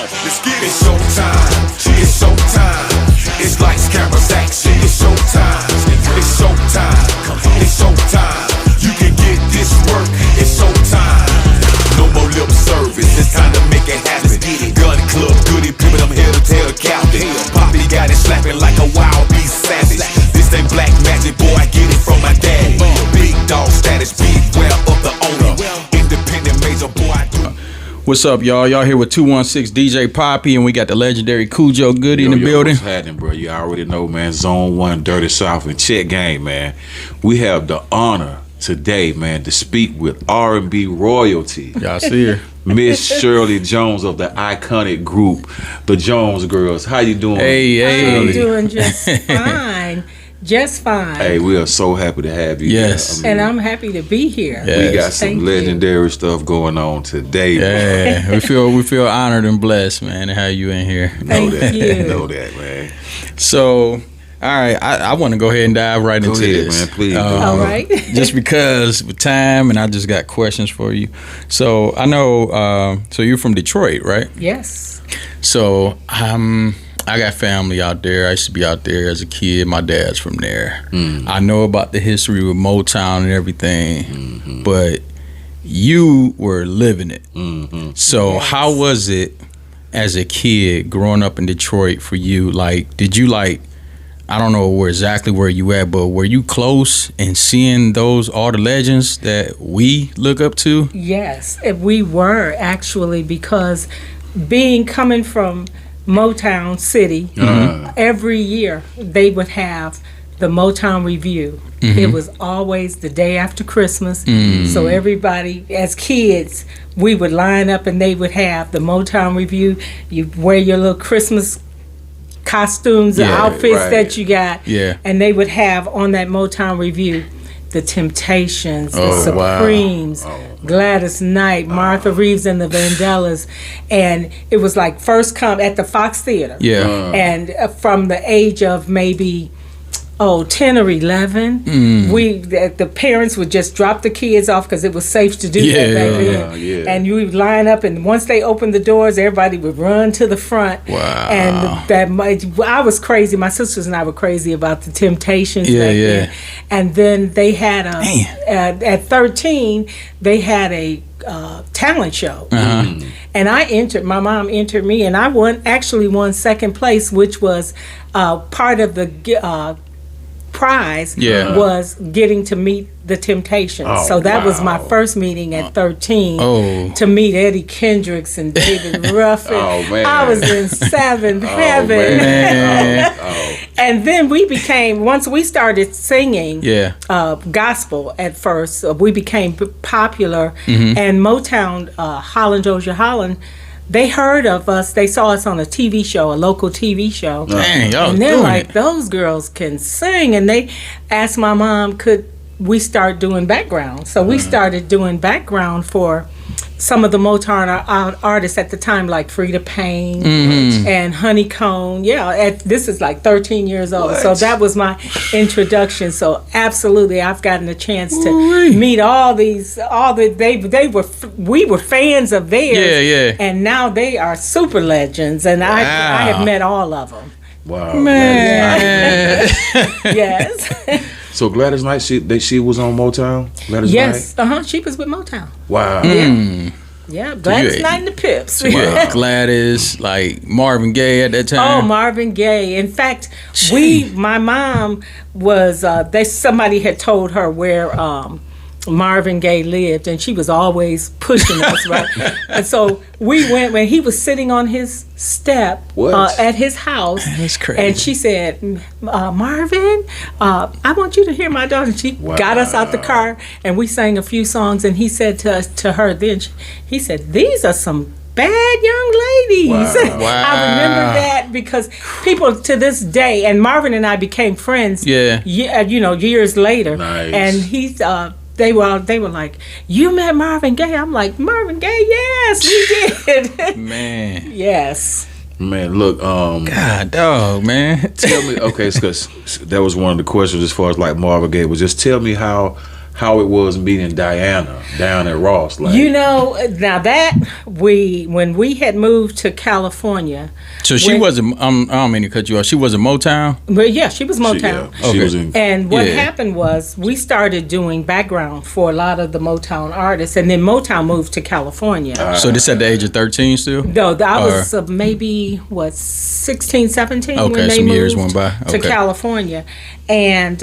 let's get it. It's showtime. It's showtime. It's lights, cameras, action. It's showtime. It's showtime. It's showtime. You can get this work. It's showtime. No more lip service. It's time to make it happen. Gun club, Goodie, people, I'm here to tell the captain. Papi got it slapping like a wild beast savage. This ain't black magic, boy, I get it from my daddy. Big dog status, beware of the owner. Independent major, boy, I do. What's up, y'all? Y'all here with 216 DJ Papi, and we got the legendary Khujo Goodie in the building. What's happening, bro? You already know, man. Zone 1, Dirty South, and Check Game, man. We have the honor today, man, to speak with R&B royalty. Y'all see her. Miss Shirley Jones of the iconic group, the Jones Girls. How you doing? Hey. I'm doing just fine. Just fine. Hey, we are so happy to have you. Yes. And I'm happy to be here. Yes. We got some legendary stuff going on today. Yeah, we feel honored and blessed, man, to have you in here. Thank you. Know that, man. So, all right, I want to go ahead and dive right into this, man. Please. All right. Just because with time, and I just got questions for you. So I know, so you're from Detroit, right? Yes. So I got family out there. I used to be out there as a kid. My dad's from there. I know about the history with Motown and everything, but you were living it. So Yes. how was it as a kid growing up in Detroit for you? Like, did you I don't know exactly where you at, but were you close and seeing all the legends that we look up to? Yes, we were actually, because coming from Motown City, every year they would have the Motown Review. It was always the day after Christmas. So everybody, as kids, we would line up and they would have the Motown Review. You wear your little Christmas costumes, the outfits that you got, and they would have on that Motown Review the Temptations, the Supremes, Gladys Knight, Martha Reeves and the Vandellas, and it was like first come at the Fox Theater, and from the age of maybe 10 or 11, the parents would just drop the kids off because it was safe to do that back then. And you would line up, and once they opened the doors, everybody would run to the front. Wow. And I was crazy. My sisters and I were crazy about the Temptations back then. And then they had at 13, they had a talent show. And my mom entered me, and I won second place, which was part of the prize was getting to meet the Temptations. So that was my first meeting at 13 to meet Eddie Kendricks and David Ruffin. I was in seventh heaven. And then once we started singing gospel at first, we became popular. And Motown, Holland, Dozier Holland, they heard of us. They saw us on a TV show, a local TV show. Dang, y'all and they're doing like, it. those girls can sing. And they asked my mom, could we start doing background? So we started doing background for some of the Motown artists at the time, like Frida Payne and Honeycomb. This is like 13 years old. So that was my introduction. So absolutely, I've gotten a chance to meet we were fans of theirs. And now they are super legends, and I have met all of them. Wow, man. Yes. So Gladys Knight, she was on Motown? Yes, she was with Motown. Wow. Yeah, Gladys Knight and the Pips. Gladys, like Marvin Gaye at that time. Oh, Marvin Gaye. In fact, my mom was, somebody had told her where Marvin Gaye lived, and she was always pushing us, right? And so we went when he was sitting on his step at his house. That's crazy. And she said, Marvin, I want you to hear my daughter. And she got us out the car, and we sang a few songs, and he said to her then, he said, these are some bad young ladies. Wow. I remember that because people to this day, and Marvin and I became friends years later. Nice. And he's they were like, you met Marvin Gaye? I'm like, Marvin Gaye? Yes, we did. Man. Yes. Man, look, God, dog, man. tell me, okay, because that was one of the questions as far as like Marvin Gaye was. Just tell me how how it was meeting Diana down at Ross. Like, You know, now that when we had moved to California, So she wasn't. I don't mean to cut you off. She wasn't Motown. but yeah, she was Motown. She Okay. was in. And what Yeah. happened was we started doing background for a lot of the Motown artists, and then Motown moved to California. So this at the age of 13 still. No, I was maybe 16, 17 Okay, when they some moved years went by. to Okay. California, and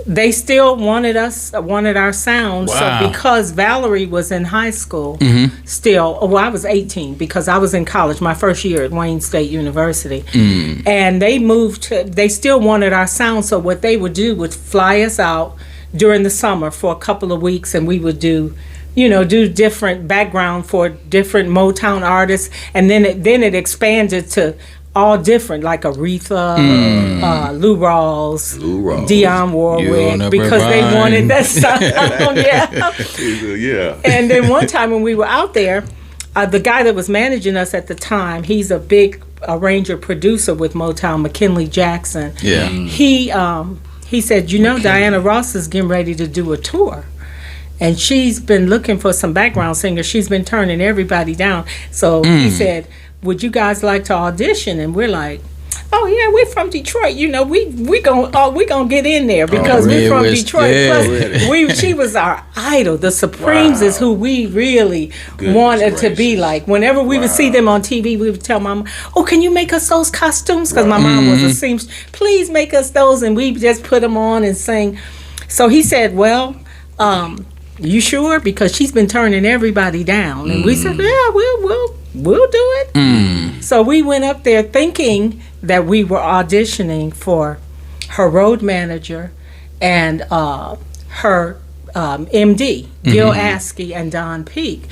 they still wanted our sound. Wow. So because Valerie was in high school, Mm-hmm. still, I was 18 because I was in college my first year at Wayne State University, Mm. and they still wanted our sound. So what they would do would fly us out during the summer for a couple of weeks, and we would do different background for different Motown artists, and then it expanded to all different, like Aretha, Lou Rawls, Dionne You Warwick, on a because they Irvine. wanted that sound. Yeah. Yeah. And then one time when we were out there, the guy that was managing us at the time, he's a big arranger producer with Motown, McKinley Jackson. Yeah. He said, Diana Ross is getting ready to do a tour. And she's been looking for some background singers. She's been turning everybody down. So he said, would you guys like to audition? And we're like, oh yeah, we're from Detroit. We gonna get in there because we're from Midwest, Detroit. yeah. Plus, she was our idol. The Supremes is who we really wanted to be like. Whenever we would see them on TV, we would tell Mama, "Oh, can you make us those costumes?" Because my mom was a seamstress. Please make us those, and we just put them on and sing. So he said, "Well, you sure? Because she's been turning everybody down." And we said, "Yeah, we'll do it." So we went up there thinking that we were auditioning for her road manager and her MD, Gil Askey and Don Peake.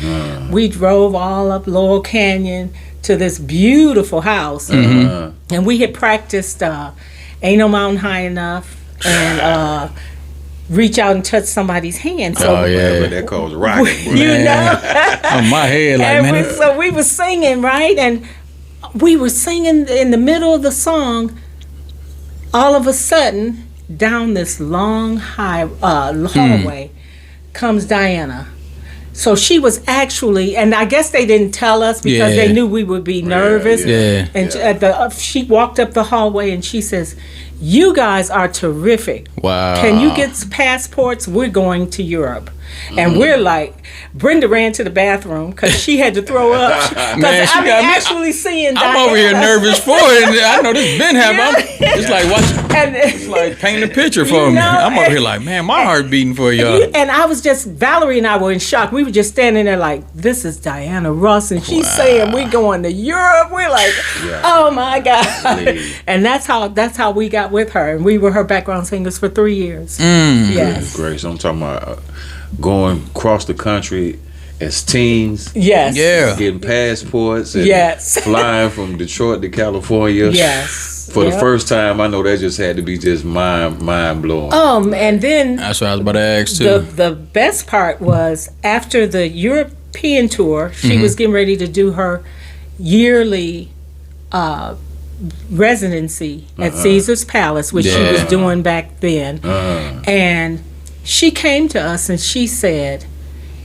We drove all up Laurel Canyon to this beautiful house, and we had practiced Ain't No Mountain High Enough and Reach Out and Touch Somebody's Hand. So Oh yeah. But that calls rocking, bro. you know. On my head, like And man. so we were singing, right? And we were singing in the middle of the song. All of a sudden, down this long hallway comes Diana. So she was actually, and I guess they didn't tell us because Yeah. they knew we would be nervous. Yeah. And she walked up the hallway and she says, "You guys are terrific. Wow. Can you get passports? We're going to Europe." And we're like, Brenda ran to the bathroom because she had to throw up. Because Man, she I'm got me- actually seeing I'm over here nervous for it. And I know this been happening. It's like And, like paint a picture for You me. know, I'm over here like, man, my heart beating for y'all. and I was just, Valerie and I were in shock. We were just standing there like, this is Diana Ross. And she's saying we're going to Europe. We're like, oh my God. And that's how we got with her. And we were her background singers for 3 years. Yes. Great. So I'm talking about going across the country as teens. Yes. Yeah. Getting passports and Yes. flying from Detroit to California. Yes. For the Yep. first time, I know that just had to be just mind blowing. And then That's what I was about to ask too. the best part was after the European tour, she was getting ready to do her yearly residency at Caesar's Palace, which she was Yeah. doing back then. And she came to us and she said,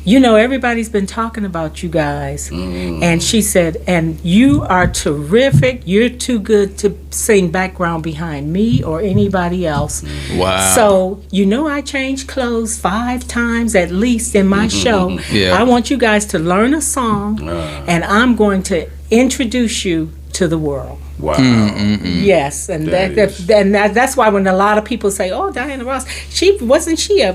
everybody's been talking about you guys. And she said, and you are terrific. You're too good to sing background behind me or anybody else. Wow. So, I changed clothes 5 times at least in my show. Yeah. I want you guys to learn a song and I'm going to introduce you to the world. Wow. Yes, and that's why when a lot of people say, "Oh, Diana Ross, wasn't she a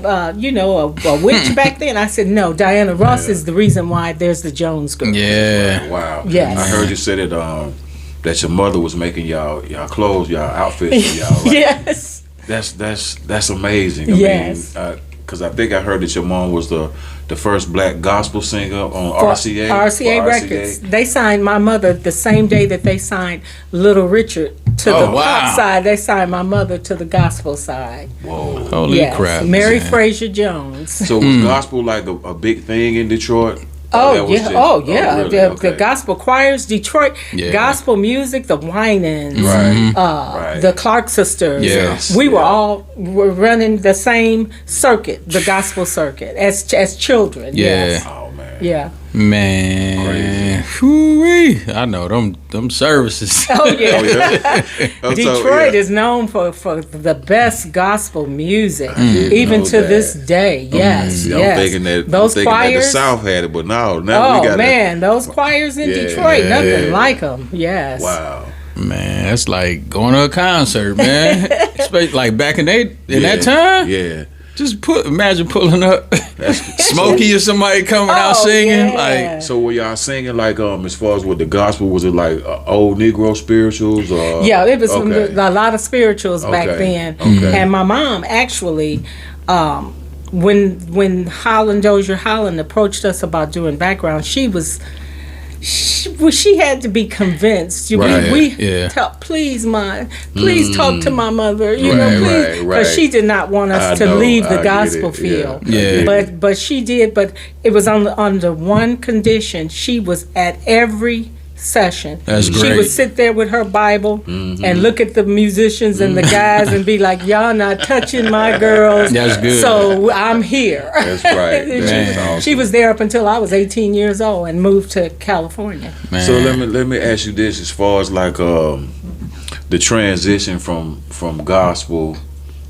witch back then?" I said, "No, Diana Ross is the reason why there's the Jones Girls." Yeah. Wow. Yes. I heard you say that your mother was making y'all clothes, y'all outfits for y'all. Right? Yes. That's amazing. I Yes. mean, because I think I heard that your mom was the first black gospel singer on RCA. RCA for Records. They signed my mother the same day that they signed Little Richard to the wow. pop side. They signed my mother to the gospel side. Whoa. Holy Yes, crap. Mary man. Fraser Jones. So was gospel like a big thing in Detroit? That was just- really? The Okay. gospel choirs, Detroit, Yeah. gospel music, the Winans, Right. Right. the Clark sisters. Yes. We were running the same circuit, the gospel circuit, as children. Yeah. Yes. Oh man. Yeah. Man, whoo-wee. I know them services. Oh yeah. Oh, yeah. So, Detroit yeah. is known for the best gospel music, even know to that. this day. Yes, See, yes. I'm thinking that those the choirs. South had it, but now we Oh got man, those choirs in Yeah, Detroit, yeah, nothing yeah. like them. Yes. Wow. Man, that's like going to a concert, man. Especially like back in that time. Yeah. Just imagine pulling up Smokey or somebody coming out Oh, singing. yeah. Like, So were y'all singing like as far as with the gospel, was it like old Negro spirituals or? Yeah, it was Okay. a lot of spirituals back Okay. then. Okay. And my mom actually, when Dozier Holland approached us about doing background, she had to be convinced. Right. Yeah. Please, please talk to my mother. You know, Right, please, right, because right. she did not want us I to know, leave I the get gospel it, field. Yeah. But she did. But it was under one condition: she was at every session. That's She great. would sit there with her Bible and look at the musicians and the guys and be like, "Y'all not touching my girls." That's good. So I'm here. That's right. She- That's awesome. She was there up until I was 18 years old and moved to California. man. So let me ask you this: as far as like the transition from gospel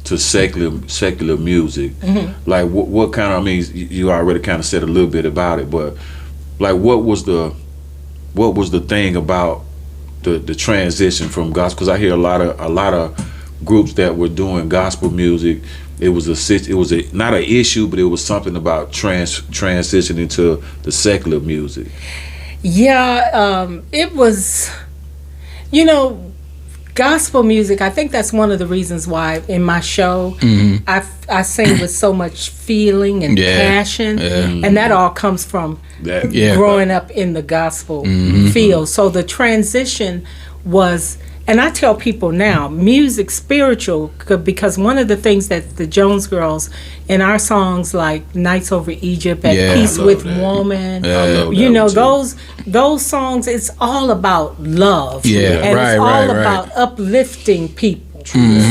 to secular music, like what kind of? I mean, you already kind of said a little bit about it, but like what was the thing about the transition from gospel? Because I hear a lot of groups that were doing gospel music. It was not an issue, but it was something about transitioning to the secular music. Yeah, it was, gospel music. I think that's one of the reasons why in my show I sing with so much feeling and Yeah, passion, yeah. and that all comes from Yeah. growing up in the gospel field. So the transition was, and I tell people now, music spiritual, because one of the things that the Jones Girls in our songs like Nights Over Egypt, At Yeah. Peace I love with that. Woman, Yeah. I love you that know, one, too. those songs, it's all about love. Yeah, and right, it's all right, right. about uplifting people.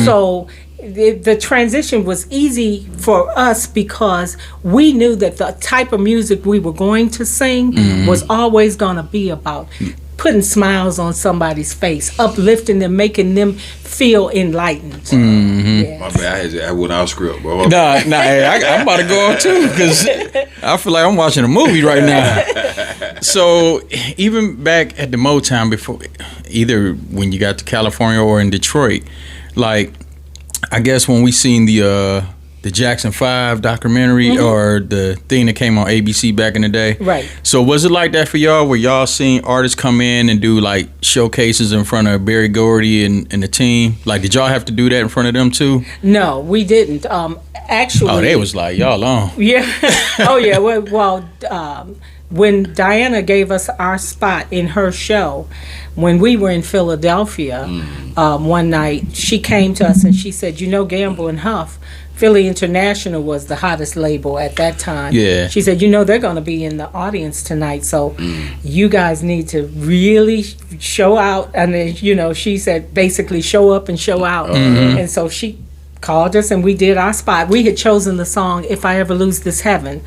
So the transition was easy for us because we knew that the type of music we were going to sing was always going to be about putting smiles on somebody's face, uplifting them, making them feel enlightened. Yes. My bad, I went out script, bro. Nah, hey, I'm about to go on too because I feel like I'm watching a movie right now. So even back at the Motown before, either when you got to California or in Detroit, like I guess when we seen the Jackson 5 documentary or the thing that came on ABC back in the day. Right. So was it like that for y'all where y'all seen artists come in and do like showcases in front of Berry Gordy and the team? Like did y'all have to do that in front of them too? No, we didn't. Actually, Oh, they was like, y'all on. yeah. Oh, yeah. Well, when Diana gave us our spot in her show, when we were in Philadelphia one night, she came to us and she said, Gamble and Huff, Philly International was the hottest label at that time. Yeah. She said, they're going to be in the audience tonight, so you guys need to really show out. And then, she said, basically show up and show out. And so she called us and we did our spot. We had chosen the song If I Ever Lose This Heaven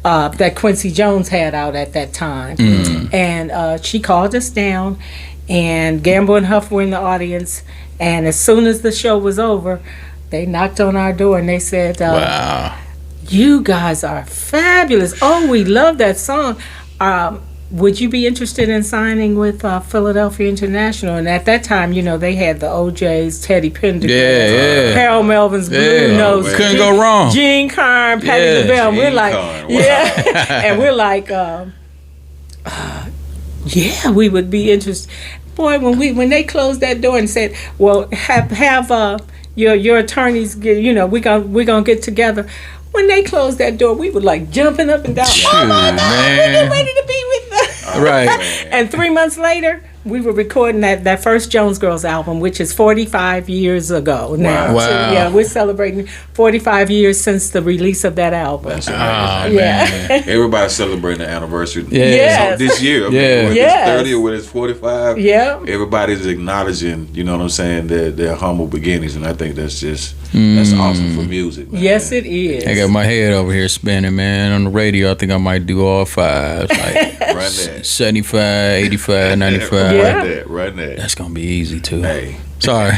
that Quincy Jones had out at that time. And she called us down and Gamble and Huff were in the audience, and as soon as the show was over, they knocked on our door and they said, Wow. you guys are fabulous. Oh, we love that song. Would you be interested in signing with Philadelphia International? And at that time, they had the OJs, Teddy Pendergrass, Yeah. Harold Melvin's Blue Yeah. Notes. Couldn't go wrong. Gene Carn, Patti Yeah, LaBelle. We're Gene like, Carn, wow. yeah. And we're like, yeah, we would be interested. Boy, when they closed that door and said, well, have your attorneys get, we're gonna get together. When they closed that door, we were like jumping up and down. Shoot, Oh my God, we're man. getting ready to be with them. Right. And 3 months later, We were recording that first Jones Girls album, which is 45 years ago now. Wow. So, yeah, we're celebrating 45 years since the release of that album. That's amazing. Yeah. Everybody's celebrating the anniversary. Yes. So this year, I mean, Yeah. whether Yes. it's 30 or whether it's 45, Yeah. everybody's acknowledging, you know what I'm saying, their humble beginnings, and I think that's awesome for music, man. Yes, it is. I got my head over here spinning, man. On the radio, I think I might do all fives. Like Run that. 75, 85, 95. Yeah. Run that. That's going to be easy, too. Hey. Sorry.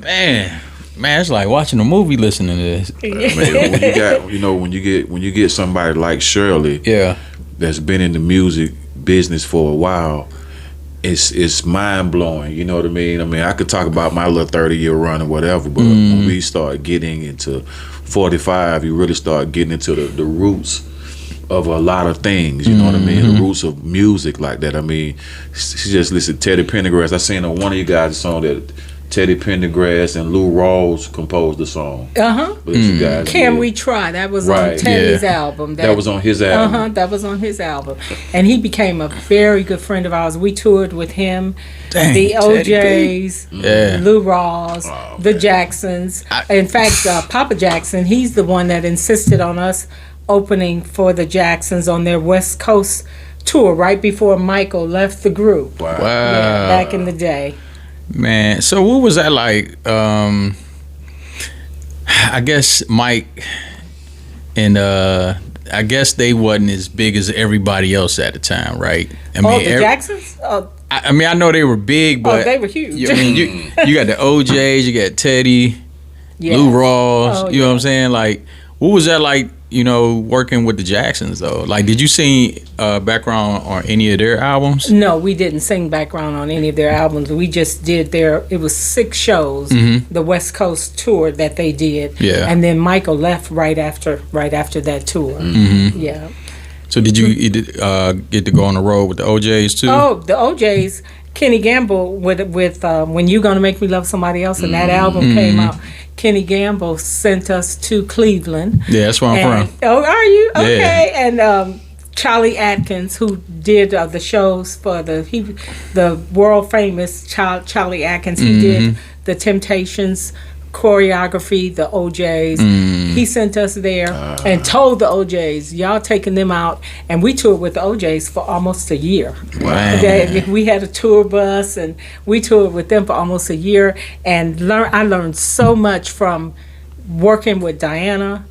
Man, it's like watching a movie listening to this. Man, when you get somebody like Shirley, Yeah. that's been in the music business for a while, it's mind blowing. You know what I mean? I mean, I could talk about my little 30-year run or whatever, but when we start getting into 45, you really start getting into the roots of a lot of things. You know what I mean? The roots of music like that. I mean, she just listened to Teddy Pendergrass. I seen on one of you guys a song that Teddy Pendergrass and Lou Rawls composed the song. But you guys Can did. We Try? That was Right. on Teddy's Yeah. album. That was on his album. That was on his album. And he became a very good friend of ours. We toured with him, Dang, the Teddy P. OJs, Yeah. Lou Rawls, Oh, the man. Jacksons. In fact, Papa Jackson, he's the one that insisted on us opening for the Jacksons on their West Coast tour right before Michael left the group. Wow. Yeah, back in the day. Man, so what was that like? I guess Mike and I guess they wasn't as big as everybody else at the time, right? I mean, The Jacksons? Oh, I mean, I know they were big, but they were huge. I mean, you got the OJs, you got Teddy, Yeah. Lou Rawls. Oh, you know what yeah. I'm saying? Like, what was that like? You know, working with the Jacksons though. Like, did you sing background on any of their albums? No, we didn't sing background on any of their albums. We just did it was 6 shows, the West Coast tour that they did. Yeah. And then Michael left right after that tour. Yeah. So did you get to go on the road with the OJs too? Oh, the OJs, Kenny Gamble with When You Gonna Make Me Love Somebody Else, and that album came out. Kenny Gamble sent us to Cleveland. Yeah, that's where I'm from. Oh, are you? Yeah. Okay. And Charlie Atkins, who did the shows for the world famous Charlie Atkins, he did the Temptations choreography, the OJs. He sent us there and told the OJs, y'all taking them out. And we toured with the OJs for almost a year. Wow. We had a tour bus and we toured with them for almost a year. And I learned so much from working with Diana,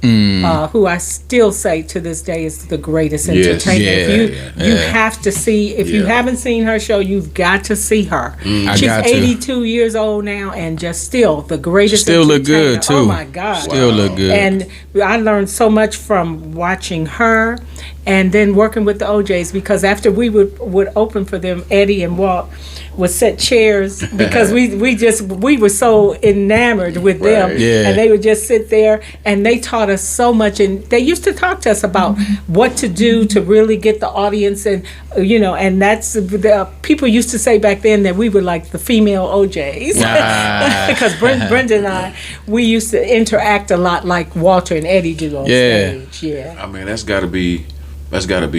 who I still say to this day is the greatest Yes. entertainer. Yeah, You have to see, if you Yeah. haven't seen her show, you've got to see her. I She's got to. 82 years old now and just still the greatest Still look entertainer. good too. Oh my God. Still look good. And I learned so much from watching her and then working with the OJs, because after we would open for them, Eddie and Walt would set chairs because we were so enamored with them. Right. Yeah. And they would just sit there and they taught us so much, and they used to talk to us about what to do to really get the audience, and and that's the people used to say back then that we were like the female OJs. Because Brenda and I, we used to interact a lot like Walter and Eddie do on stage. Yeah. I mean, that's got to be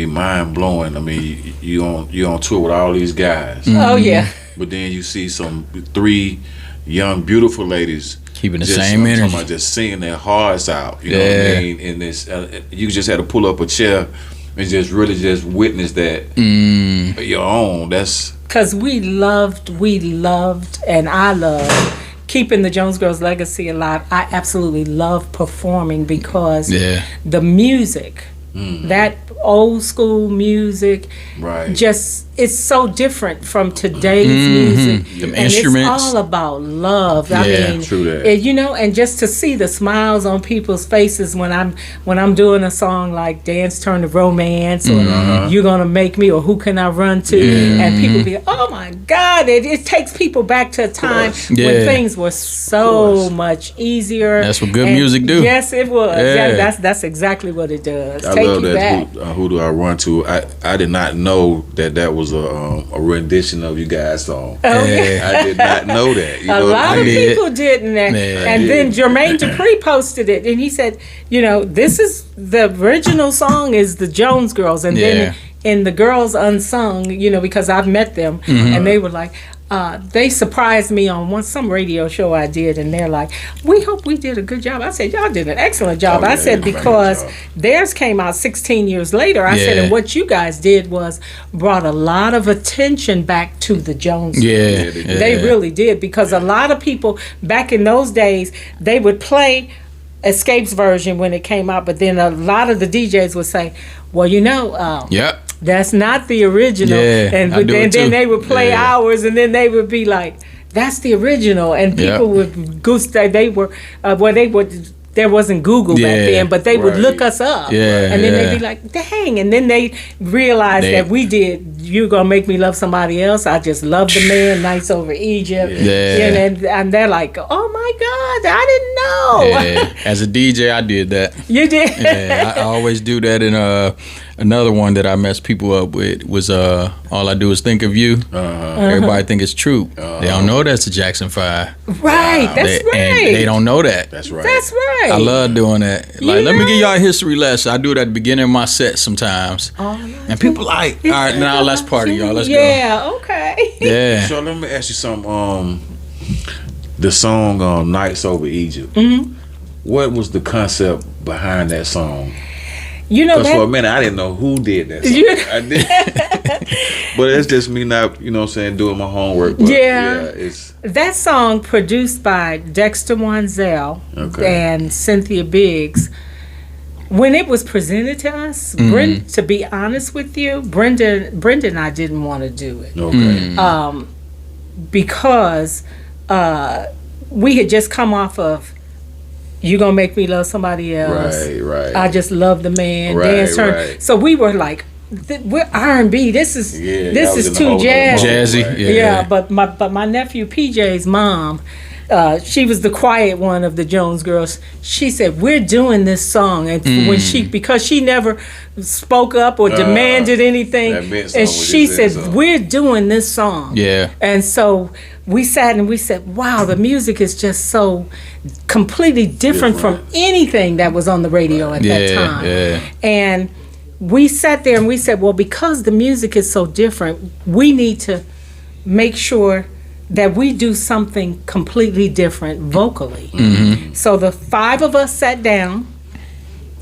mind blowing. I mean, you on tour with all these guys, Oh yeah. but then you see 3 young beautiful ladies Keeping the just, same I'm talking energy. about just singing their hearts out. You know what Yeah. I mean? And this, you just had to pull up a chair and just really just witness that your own. That's Because we loved, and I love keeping the Jones Girls legacy alive. I absolutely love performing because Yeah. the music, that old school music, right. just it's so different from today's music. Them And instruments. it's all about love. I Yeah, mean, true that. and just to see the smiles on people's faces when I'm doing a song like Dance Turn to Romance or You're Gonna Make Me or Who Can I Run To, and people be, oh my God, it takes people back to a time Yeah. when things were so much easier. That's what good And music do. Yes, it was. Yeah. That's exactly what it does. I Take love you that. back. Who do I run to? I did not know that was was a rendition of you guys' song. Oh, yeah. I did not know that. You A know lot of people didn't. And Yeah. then Jermaine Dupri posted it, and he said, this is the original song is the Jones Girls, and then in the Girls Unsung, because I've met them, and they were like, they surprised me on some radio show I did, and they're like, "We hope we did a good job." I said, "Y'all did an excellent job." I said, because theirs came out 16 years later. I said, and what you guys did was brought a lot of attention back to the Jones. Yeah, They really did, because a lot of people back in those days, they would play Escape's version when it came out, but then a lot of the DJs would say, well, that's not the original. And then they would play ours, and then they would be like, that's the original. And people would there wasn't Google back then, but they would look us up. And then they'd be like, dang. And then they realized that we did You Gonna Make Me Love Somebody Else. I Just Love the Man, Nights Over Egypt. And they're like, oh my God, I didn't know. As a DJ, I did that. You did? I always do that. And another one that I mess people up with was All I Do Is Think of You. Everybody think it's true. They don't know that's the Jackson 5. Right, that's right. And they don't know that. That's right. That's right. I love doing that. Like, let me give y'all a history lesson. I do it at the beginning of my set sometimes. And people like, all right, now let's party, y'all. Let's go. Yeah, okay. Yeah. So let me ask you something. The song Nights Over Egypt. What was the concept behind that song? Because for a minute I didn't know who did that song. I did. But it's just me not, doing my homework. But it's that song produced by Dexter Wanzel and Cynthia Biggs. When it was presented to us, to be honest with you, Brenda and I didn't want to do it. Because we had just come off of You Gonna Make Me Love Somebody Else. Right. I Just Love the Man. Dance Turn. Right. So we were like, we're R&B. This is too jazzy. But my nephew PJ's mom, she was the quiet one of the Jones Girls. She said, we're doing this song. And because she never spoke up or demanded anything, and she said, we're doing this song. And so we sat and we said, wow, the music is just so completely different from anything that was on the radio at that time. And we sat there and we said, well, because the music is so different, we need to make sure that we do something completely different vocally. So the 5 of us sat down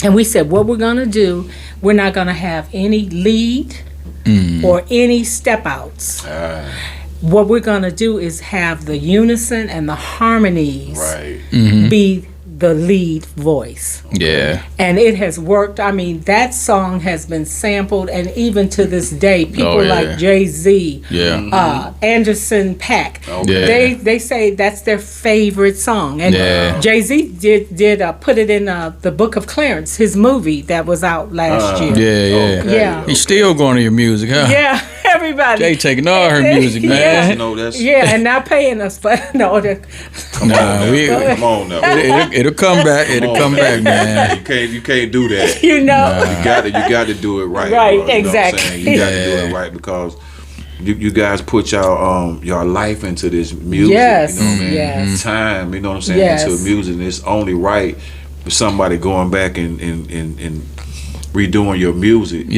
and we said, what we're gonna do, we're not gonna have any lead or any step outs. What we're gonna do is have the unison and the harmonies be the lead voice. And it has worked. I mean, that song has been sampled, and even to this day, people like Jay-Z, Anderson .Paak, they say that's their favorite song. And Jay-Z did put it in the Book of Clarence, his movie that was out last year. He's still going to your music, huh? Everybody. Jay taking all her music, man. And not paying us, but come on now. It'll come back. It'll come back, man. You can't do that. You got to do it right. Right, bro. exactly. You got to do it right, because you guys put your life into this music. Time, you know what I'm saying, into music. And it's only right for somebody going back and redoing your music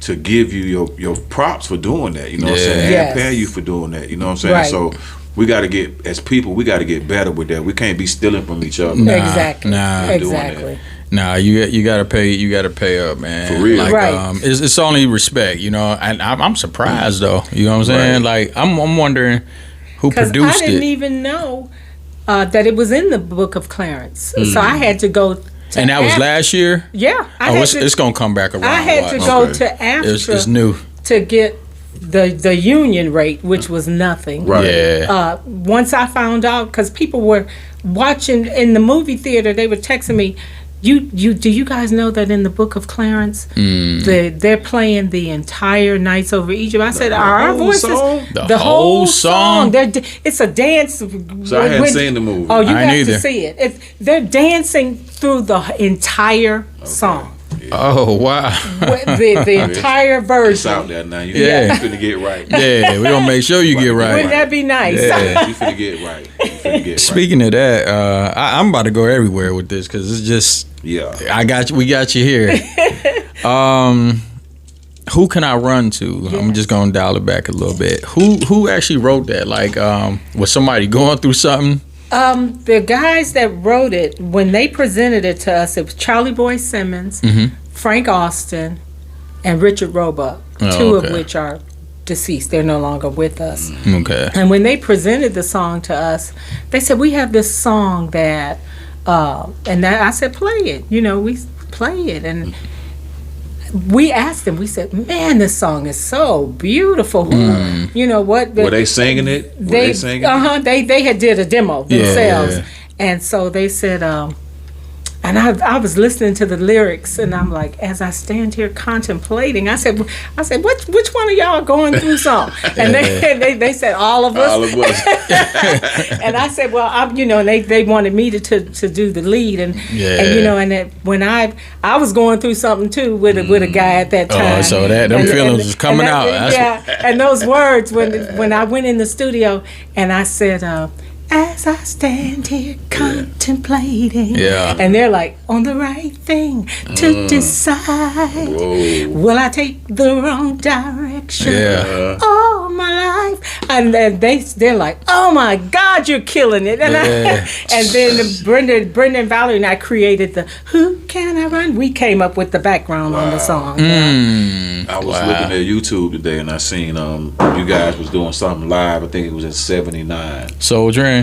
to give you your props for doing that, you know what I'm saying, and pay you for doing that, you know what I'm saying. So we got to get, as people, we got to get better with that. We can't be stealing from each other. Exactly. Nah, you gotta pay up, man. For real. Like, it's only respect, and I'm surprised though. You know what I'm saying? Like, I'm wondering who produced it. I didn't even know that it was in the Book of Clarence, so I had to go. And that was last year? Yeah. It's gonna come back around. I had to go to Astra. It's new. To get the union rate, which was nothing. Once I found out, because people were watching in the movie theater, they were texting me, do you guys know that in the Book of Clarence they're playing the entire Nights Over Egypt? I said, our voices, the whole song. It's a dance. So I hadn't seen the movie. Oh, you have to see it. They're dancing through the entire song. Oh wow. The entire It's version. out there now. You Yeah. finna get right. Yeah, we gonna make sure you get right. Wouldn't that be nice? Yeah. You finna get right. You finna get right. Speaking of that, I'm about to go everywhere with this because it's just Yeah. I got you. We got you here. Who can I run to? I'm just gonna dial it back a little bit. Who actually wrote that? Like, was somebody going through something? The guys that wrote it, when they presented it to us, it was Charlie Boy Simmons, Frank Austin, and Richard Roebuck, two of which are deceased. They're no longer with us. Okay. And when they presented the song to us, they said, we have this song that, and that I said, play it. You know, we play it. And we asked them, we said, man, this song is so beautiful. Who, you know what? Were they singing it? Were they singing it? They had did a demo themselves. Yeah. And so they said, and I was listening to the lyrics, and I'm like, as I stand here contemplating, I said, which one of y'all are going through something? And they said, all of us. All of us. And I said, well, and they wanted me to do the lead, and when I was going through something too with a guy at that time. Oh, so them feelings was coming out. And those words when I went in the studio and I said, as I stand here contemplating, and they're like, on the right thing to decide. Whoa. Will I take the wrong direction? Yeah. All my life. And then they're like, oh my God, you're killing it. And, and then Brenda and Valerie and I created the Who Can I Run? We came up with the background on the song. I was looking at YouTube today and I seen you guys was doing something live. I think it was in '79. Soul Train.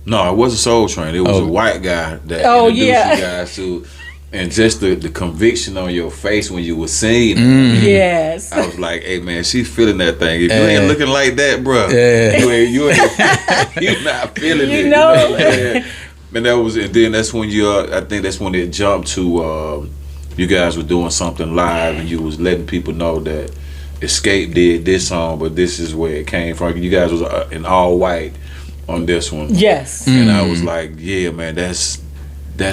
No, it wasn't Soul Train. It was a white guy that introduced you guys to, and just the conviction on your face when you were singing. Yes. I was like, hey man, she's feeling that thing. If you ain't looking like that, bro, you're not feeling it. You know? And that was, and then that's when I think that's when it jumped to you guys were doing something live and you was letting people know that Escape did this song, but this is where it came from. You guys was in all white on this one. Yes. And I was like, yeah, man, that's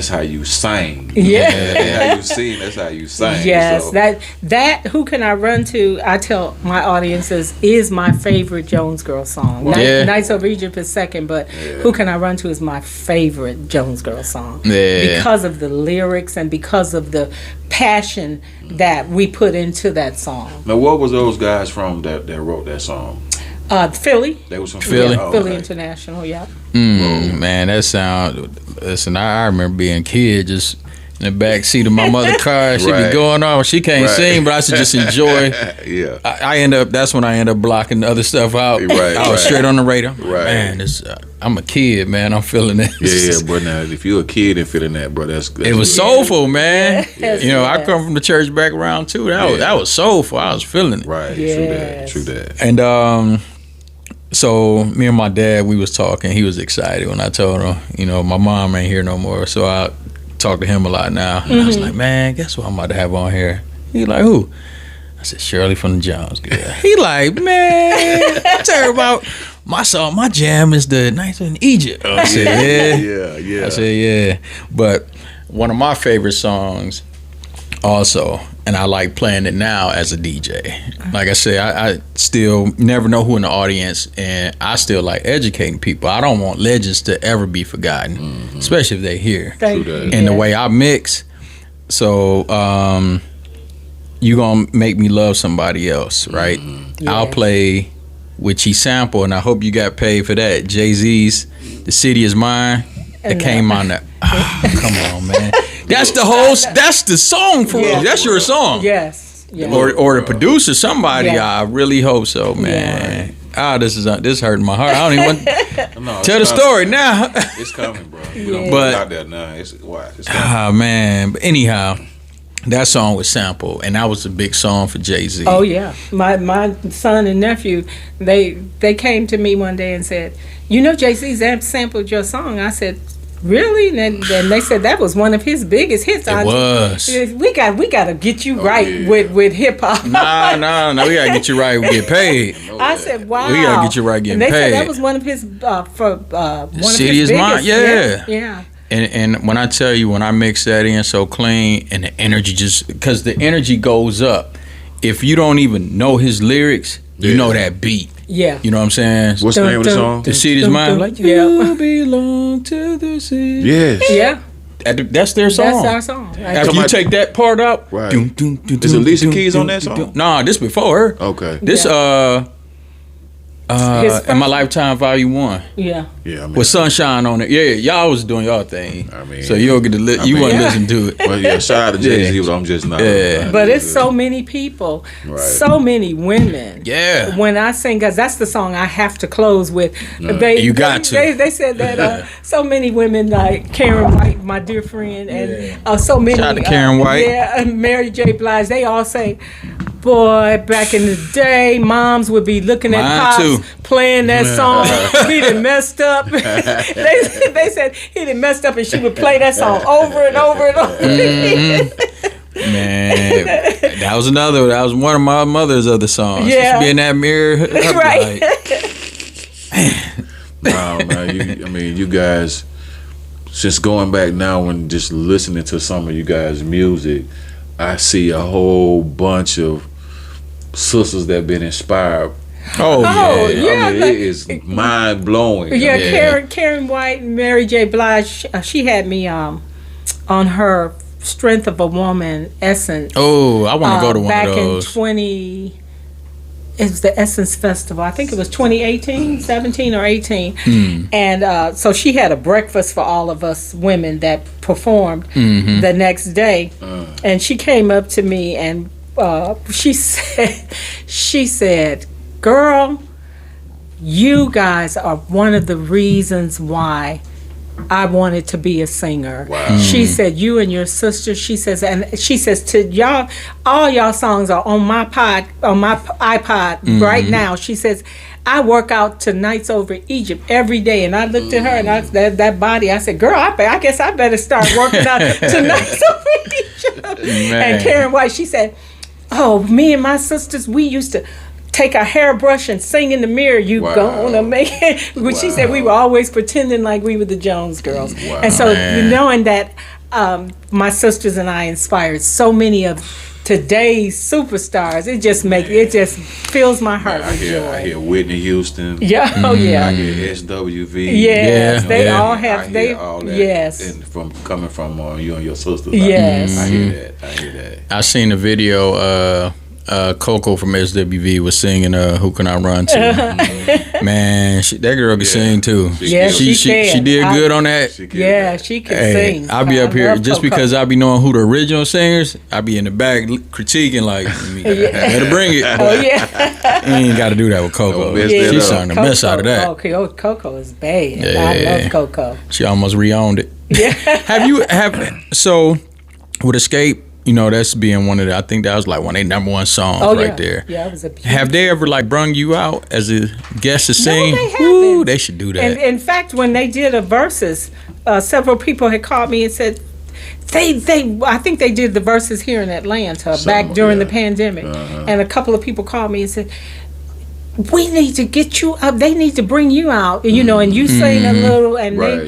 how you sing. Yeah. That's how you sing, that's how you sing. Yes, so. that Who Can I Run To, I tell my audiences, is my favorite Jones Girl song. Nights Over Egypt is second, but Who Can I Run To is my favorite Jones Girl song. Yeah. Because of the lyrics and because of the passion that we put into that song. Now, what was those guys from that wrote that song? Philly. They was from Philly. Oh, Philly okay. International, yeah. Man, that sound. Listen, I remember being a kid just in the back seat of my mother's car. She be going on. She can't sing, but I should just enjoy. Yeah. That's when I end up blocking the other stuff out. I was straight on the radio. Right. Man, I'm a kid, man. I'm feeling it. Yeah, bro. Now, if you're a kid and feeling that, bro, that's It was soulful, man. Yes, You know, I come from the church background too. That was soulful. I was feeling it. Right. Yes. True that. And so me and my dad, we was talking. He was excited when I told him, you know, my mom ain't here no more. So I talk to him a lot now. And I was like, man, guess what I'm about to have on here? He like, who? I said, Shirley from the Jones Girl. He like, man, tell her about my song. My jam is the Nights in Egypt. I said, Yeah. I said, yeah. But one of my favorite songs also, and I like playing it now as a DJ. Like I said, I still never know who in the audience, and I still like educating people. I don't want legends to ever be forgotten, especially if they're here. Thank you. And the way I mix, so you gonna make me love somebody else, right? I'll play, which he sampled, and I hope you got paid for that. Jay-Z's "The City Is Mine." It came on there. Come on, man. That's the song for real. That's your song. Yes. Or the producer, somebody. I really hope so, man. This hurting my heart. I don't even want tell the story now. It's coming, bro. We don't put it out there now. It's coming. Man. But anyhow, that song was sampled, and that was a big song for Jay-Z. Oh yeah, my son and nephew, they came to me one day and said, you know, Jay-Z sampled your song. I said, really? And they said that was one of his biggest hits. It was. We got to get you right with hip hop. No, we gotta get you right. We get paid. I said, wow. We gotta get you right getting and they paid. said that was one of his one City of his Is Mine, biggest. Yeah. And when I tell you, when I mix that in so clean, and the energy just, because the energy goes up. If you don't even know his lyrics, you know that beat. Yeah. You know what I'm saying? What's the name of the song? The Seed is Mine. Like, Yeah. you belong to the seed. Yes. Yeah. That's their song. That's our song. Right. After you take that part out, Right. Is Alicia Keys on that song? Nah, this before her. Okay. This His In My first- Lifetime Volume 1 Yeah. Yeah, I mean, with Sunshine on it. Yeah, y'all was doing y'all thing. I mean, So you don't get to you mean- want to listen to it. well, yeah, shout out to Jay-Z, but I'm just not. Yeah. But it's so many people, Right. so many women. Yeah. When I sing, because that's the song I have to close with. You got to. They said that so many women, like Karen White, my dear friend, and so many. Shout out to Karen White. Yeah, and Mary J. Blige. They all say, boy, back in the day, moms would be looking at Mine Pops too. playing that song. He done messed up. they said he done messed up, and she would play that song over and over and over. Man, that was one of my mother's other songs. Yeah. Just be in that mirror. I'd be Right. No, man, you guys, since going back now and just listening to some of you guys' music, I see a whole bunch of sisters that been inspired. Oh, Oh, yeah. yeah. I mean, like- it is mind blowing. Yeah, Yeah. Karen White and Mary J. Blige. She had me on her Strength of a Woman Essence. Oh, I want to go to one back of those. in 20. It was the Essence Festival. I think it was 2018, 17 or 18. And so she had a breakfast for all of us women that performed the next day. And she came up to me and she said, girl, you guys are one of the reasons why I wanted to be a singer. Wow. She said, you and your sister, she says to y'all, all y'all songs are on my iPod right now. She says, I work out to Nights Over Egypt every day. And I looked at her and that body, I said, girl, I guess I better start working out to Nights Over Egypt. Man. And Karen White, she said, oh, me and my sisters, we used to take a hairbrush and sing in the mirror, you Wow. gonna make it. When she said we were always pretending like we were the Jones Girls. Wow. And so Man. knowing that my sisters and I inspired so many of today's superstars, it just fills my heart I with hear joy. Whitney Houston. Yeah, oh I yeah. hear SWV. Yes, Yeah, they yeah. all I have hear all that. yes. And coming from you and your sisters. Yes. I hear that. I seen a video. Coco from SWV was singing "Who Can I Run To?" Man, that girl can sing too. Yeah, she can. She did good on that. She can- Yeah, she can Hey, sing. I'll be I up here love just Coco. because I be knowing who the original singers. I be in the back critiquing like, better bring it. Oh yeah. You ain't got to do that with Coco. Don't mess that She up. sung the best out of that. Okay, Coco is bad. Yeah. I love Coco. She almost re-owned it. Yeah. So with Escape, you know, that's being one of the, I think that was like one of their number one songs Oh, right yeah. there. Yeah, it was a Have they ever like brung you out as a guest to sing? they haven't. Ooh, they should do that. And in fact, when they did a versus, several people had called me and said I think they did the versus here in Atlanta back during the pandemic, and a couple of people called me and said, we need to get you up. They need to bring you out, you know, and you sing a little, and Right.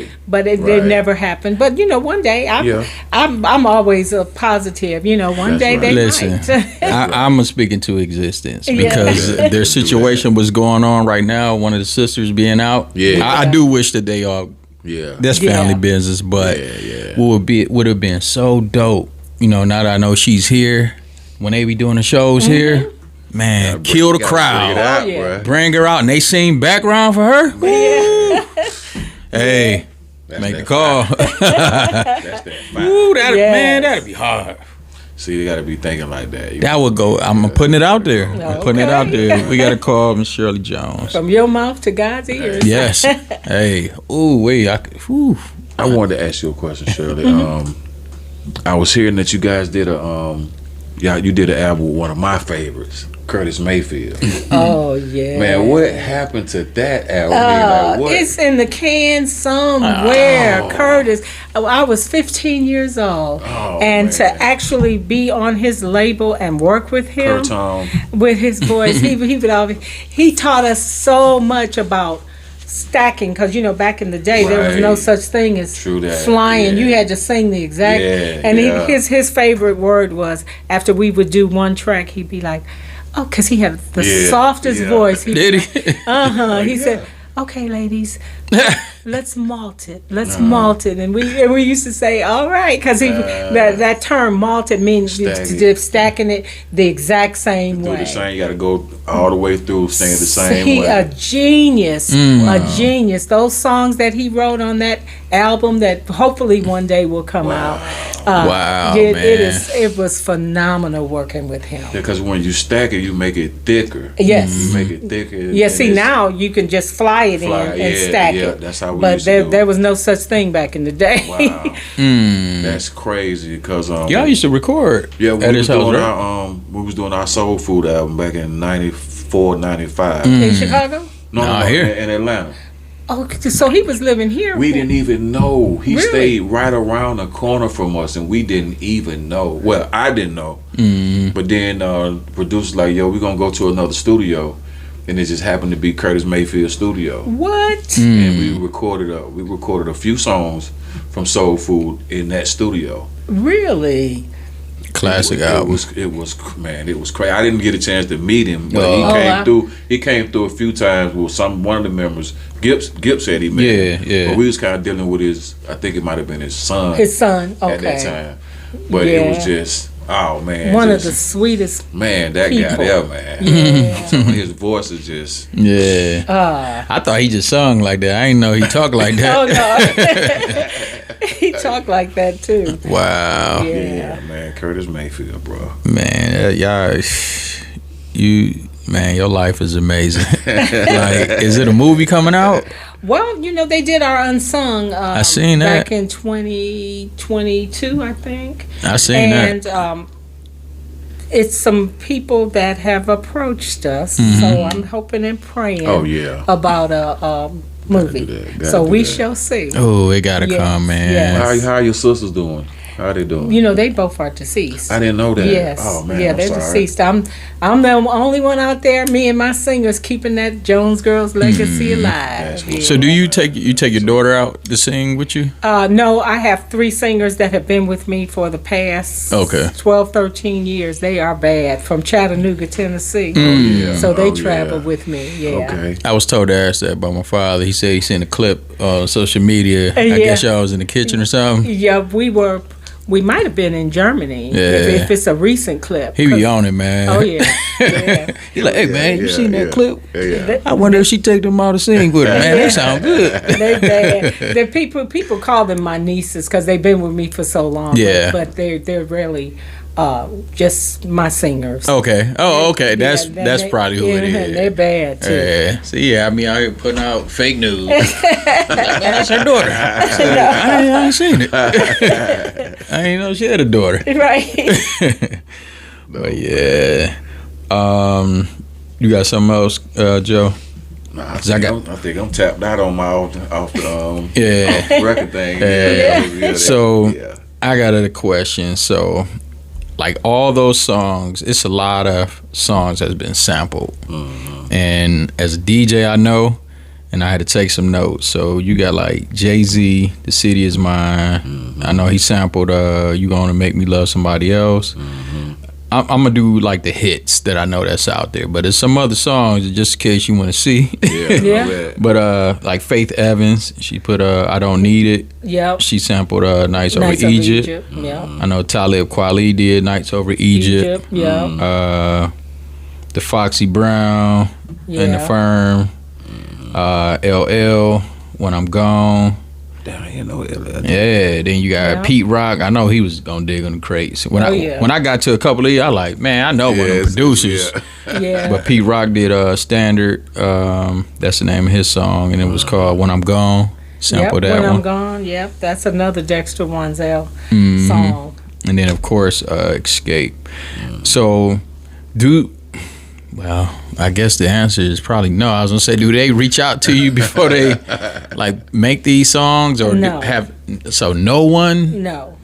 it Right. never happened. But you know, one day I'm always a positive. You know, one That's day right. they Listen, might. I'm a speaking to existence Yeah. because their situation was going on right now. One of the sisters being out. Yeah. I do wish that they all. Yeah. That's Yeah. family business, but Yeah. would have been so dope. You know, now that I know she's here, when they be doing the shows here, man, kill the Bring it crowd. out, Oh, yeah. bruh. Bring her out and they sing background for her. Yeah. Hey, That's make the that call. That's that fire. Ooh, that'd Yes. that'd be hard. See, you got to be thinking like that. That would go. I'm putting it out there. I'm putting it out Okay. there. We got to call Miss Shirley Jones. From your mouth to God's ears. Yes. Hey. Ooh, wait. I wanted to ask you a question, Shirley. I was hearing that you guys did you did an album with one of my favorites, Curtis Mayfield. Oh yeah. Man, what happened to that album? Like, what? It's in the can somewhere, Oh. Curtis. I was 15 years old, Oh, and man. to actually be on his label and work with him, Kurt Tom. with his voice, he taught us so much about stacking, because back in the day there was no Right. such thing as True that. flying. Yeah. You had to sing the exact. Yeah, And yeah. his favorite word was, after we would do one track, he'd be like, "Oh," because he had the Yeah, softest yeah. voice. He'd Did be he? like, he yeah. said, "Okay, ladies, let's malt it. Let's malt it." And we used to say, "All right," because that term malted means Stacking. stacking it the exact same Do way. the same. You got to go all the way through, saying the same He way. a genius, a genius. Those songs that he wrote on that album that hopefully one day will come out. Wow, It man. it was phenomenal working with him. Because when you stack it, you make it thicker. Yes. You make it thicker. Yeah, and see it's- now you can just fly it Fly, in and yeah, stack yeah, it. that's how we but used to there, do it. there was no such thing back in the day. Wow, that's crazy. Because Y'all used to record yeah, we at was his house, doing right? our we was doing our soul food album back in 94, 95. In Chicago? Nah, here. in Atlanta. Oh, so he was living here. We didn't even know. He Really? stayed right around the corner from us, and we didn't even know. Well, I didn't know. But then producers like, "Yo, we're gonna go to another studio," and it just happened to be Curtis Mayfield's studio. What? And we recorded a few songs from Soul Food in that studio. Really? Classic it album. was man, it was crazy. I didn't get a chance to meet him, but Oh. he came through a few times with one of the members. Gibbs said he met him. Yeah. But we was kind of dealing with I think it might have been his son His son. at that Okay. time. But it was Yeah. just, oh man, One of just- the sweetest. man, that people. guy there, man. Yeah. His voice is just Yeah. I thought he just sung like that. I didn't know he talked like that. Oh no. He talked like that too. Wow. Yeah. man, Curtis Mayfield, bro. Man, y'all, your life is amazing. Like, is it a movie coming out? Well, they did our unsung. I seen that. back in 2022, I think. I seen that. And it's some people that have approached us, Mm-hmm. so I'm hoping and praying. Oh yeah. About a movie. do that, gotta So do we that. shall see. Oh, it gotta Yes, come, man. yes. How are your sisters doing? How they doing? They both are deceased. I didn't know that. Yes. Oh man. yeah, I'm they're sorry. deceased. I'm the only one out there, me and my singers, keeping that Jones Girls legacy alive. That's what's So do you take your daughter out to sing with you? No, I have 3 singers that have been with me for the past Okay. 12, 13 years. They are bad, from Chattanooga, Tennessee. Yeah. So they Oh, travel yeah. with me. Yeah. Okay. I was told to ask that by my father. He said he seen a clip on social media. I Yeah. guess y'all was in the kitchen or something. Yeah, we might have been in Germany if it's a recent clip. He be on it, man. Oh yeah. Yeah. He like, hey man, you Yeah, seen that yeah. clip? Yeah. I wonder if she take them all to sing with her. Man, they sound good. They bad. The people call them my nieces because they've been with me for so long. Yeah. But they're really just my singers. Okay. Oh, okay. That's Yeah, they- probably who it yeah, They're is. bad too. Yeah. See, yeah, I mean, out here putting out fake news. Man, that's her daughter. I ain't seen it. I ain't know she had a daughter. Right. But yeah. You got something else, Joe? Nah, I I think I'm tapped out on my off the Yeah. record thing. Yeah. So yeah. I got a question. So, like all those songs, it's a lot of songs that's been sampled. And as a DJ, I know, and I had to take some notes. So you got like Jay-Z, "The City Is Mine." I know he sampled "You Gonna Make Me Love Somebody Else." I'm gonna do like the hits that I know that's out there, but there's some other songs just in case you want to see. Yeah. Yeah. that. But like Faith Evans, she put "I Don't Need It." Yep. She sampled "Nights Over Nights Over Egypt." Yep. I know Talib Kweli did "Nights Over Egypt." Yep. The Foxy Brown and the Yeah. Firm. LL "When I'm Gone." Damn, I didn't know that. Yeah, then you got Yeah. Pete Rock. I know he was gonna dig on the crates. When yeah. I got to a couple of these, I like, man, I know one of them Yes, producers. yeah. Yeah. But Pete Rock did Standard. That's the name of his song, and it was called "When I'm Gone." Sample that when one. I'm gone, yep, that's another Dexter Wansell Mhm. song. And then of course Escape. So well, I guess the answer is probably no. I was gonna say, do they reach out to you before they like make these songs, or No. no one? No.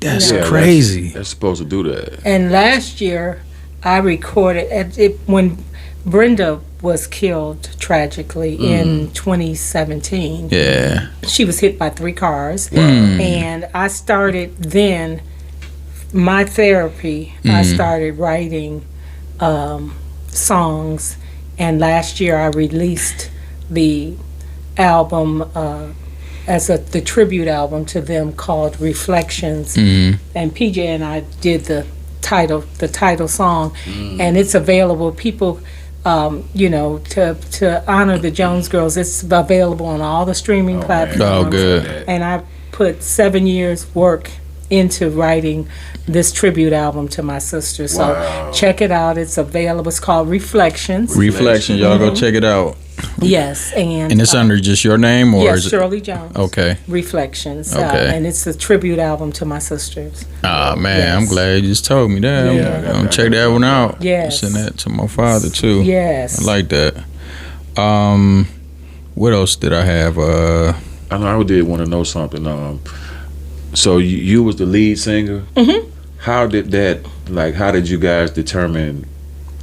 That's Yeah, crazy. That's supposed to do that. And last year, I recorded when Brenda was killed tragically in 2017. Yeah. She was hit by 3 cars, and I started then my therapy. I started writing songs, and last year I released the album as the tribute album to them called Reflections, and PJ and I did the title song, and it's available. People, to honor the Jones Girls, it's available on all the streaming platforms. Oh, good. And I put 7 years work into writing this tribute album to my sister. So check it out. It's available. It's called Reflections. Reflection, y'all go check it out. Yes, And it's under just your name, or yes, is it? Shirley Jones. Okay. Reflections. Okay. And it's a tribute album to my sisters. Ah, man, Yes. I'm glad you just told me that. Yeah. I'm gonna check that one out. Yes. Send that to my father too. Yes. I like that. What else did I have? I know I did want to know something. So you was the lead singer. How did you guys determine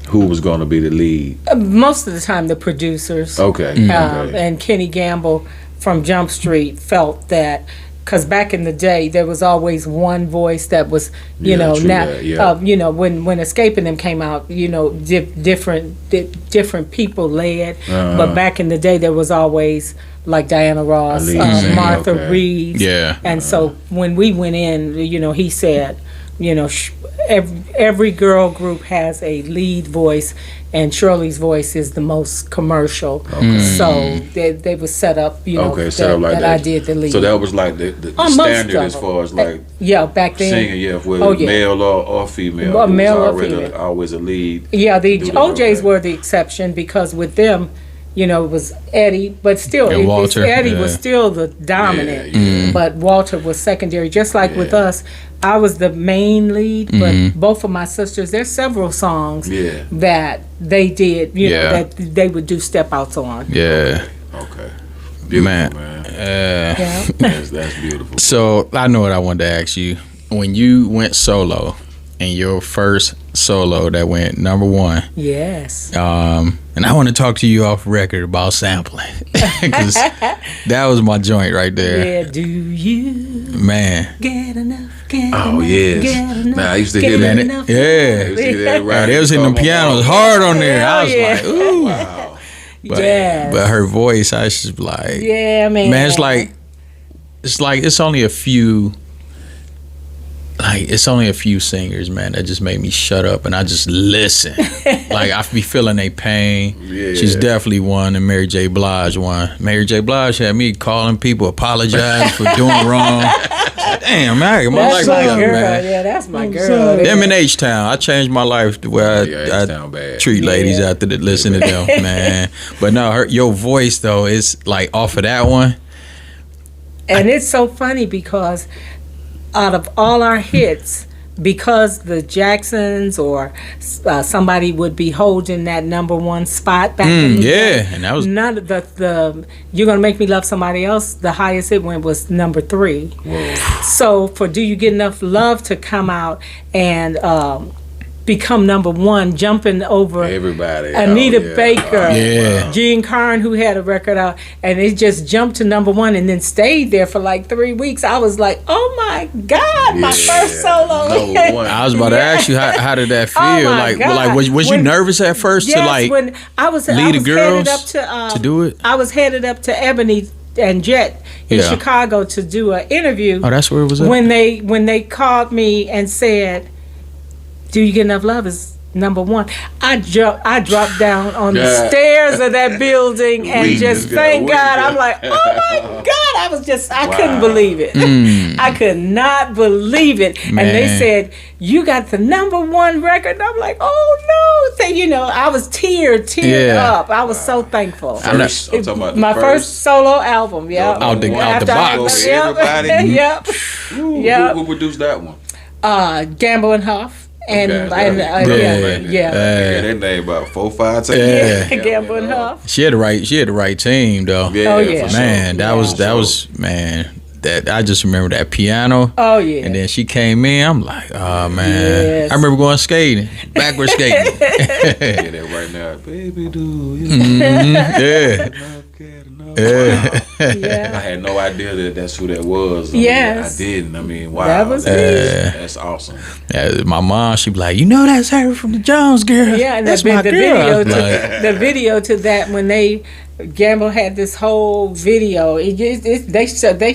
who was going to be the lead? Most of the time, the producers. Okay. And Kenny Gamble from Jump Street felt that, because back in the day there was always one voice that was, true that. when Escaping Them came out, different people led, but back in the day there was always like Diana Ross, A lead singer, Martha okay. Reeves, Yeah. and so when we went in, he said, every girl group has a lead voice, and Shirley's voice is the most commercial. So they were set up, set up like that. I did the lead. So that was like the Most standard of as them. far as like back then. singing, whether male or female. Well, it was male or already female. always a lead. Yeah, the Do that, OJs okay. were the exception, because with them, it was Eddie, but still, And Walter, Eddie yeah. was still the dominant, Yeah. but Walter was secondary. Just like with us, I was the main lead, but both of my sisters, there's several songs that they did, that they would do step outs on. Yeah. Okay. Beautiful, man. Yeah. That's beautiful. So I know what I wanted to ask you. When you went solo, and your first solo that went #1. Yes. And I want to talk to you off record about sampling, because that was my joint right there. Yeah. Do you Man. get enough? Get Oh, enough, yes. get enough, Nah, I used to get hear that. enough? Yeah. You see that, right? They was hitting them pianos hard on there. I was Yeah. like, ooh. Wow. But, Yes. but her voice, I was just like, Yeah, man. man, it's only a few. Like, it's only a few singers, man, that just made me shut up and I just listen. Like, I be feeling their pain. Yeah. She's definitely one, and Mary J. Blige one. Mary J. Blige had me calling people, apologizing for doing wrong. Damn, man, my life That's my together, girl. man. Yeah, that's my girl. Them in H-Town, I changed my life to where Yeah, I H-Town bad. treat ladies Yeah. after that listen to them, man. But no, your voice though is like off of that one. And it's so funny because out of all our hits, because the Jacksons or somebody would be holding that #1 spot back in the day, And that was none of the You're Gonna Make Me Love Somebody Else, the highest it went was #3. So for Do You Get Enough Love to come out and become #1, jumping over Everybody. Anita Oh, yeah. Baker, Yeah. Gene Carn, who had a record out, and it just jumped to #1 and then stayed there for like 3 weeks. I was like, oh my God, my first solo. #1. I was about to ask you how did that feel? Oh, my God. like was you When- nervous at first Yes, to like when I was lead the girls headed up to do it? I was headed up to Ebony and Jet in Yeah. Chicago to do an interview. Oh, that's where it was at? When they called me and said, "Do You Get Enough Love?" is #1. I dropped down on the Yeah. stairs of that building and Weak, just just thank got God. weak. I'm like, oh my God! I couldn't Wow. believe it. I could not believe it. And they Man. said, "You got the #1 record." And I'm like, oh no! I was teared Yeah. up. I was so thankful. I'm talking about My the first solo album. Yeah, Out the After I- box. Yep. Everybody. Yep. Yep. Who produced that one? Gamble and Huff. And, Okay, and that's yeah. Yeah, that name about 4, 5 times. Yeah. Gamble and Huff. She had the right team though. Yeah, Oh, yeah. for Man, sure. that was man. that. I just remember that piano. Oh yeah. And then she came in. I'm like, oh man. Yes. I remember going skating, backward skating. Yeah, that right now, baby, do you Yeah. Yeah. I Yeah. had no idea that that's who that was. Yes. I didn't. I mean, wow. That was me. That's awesome. Yeah, my mom, she'd be like, you know, that's her from the Jones Girl. Yeah, and that's the my girl. video I to was like, the video to that when Gamble had this whole video. They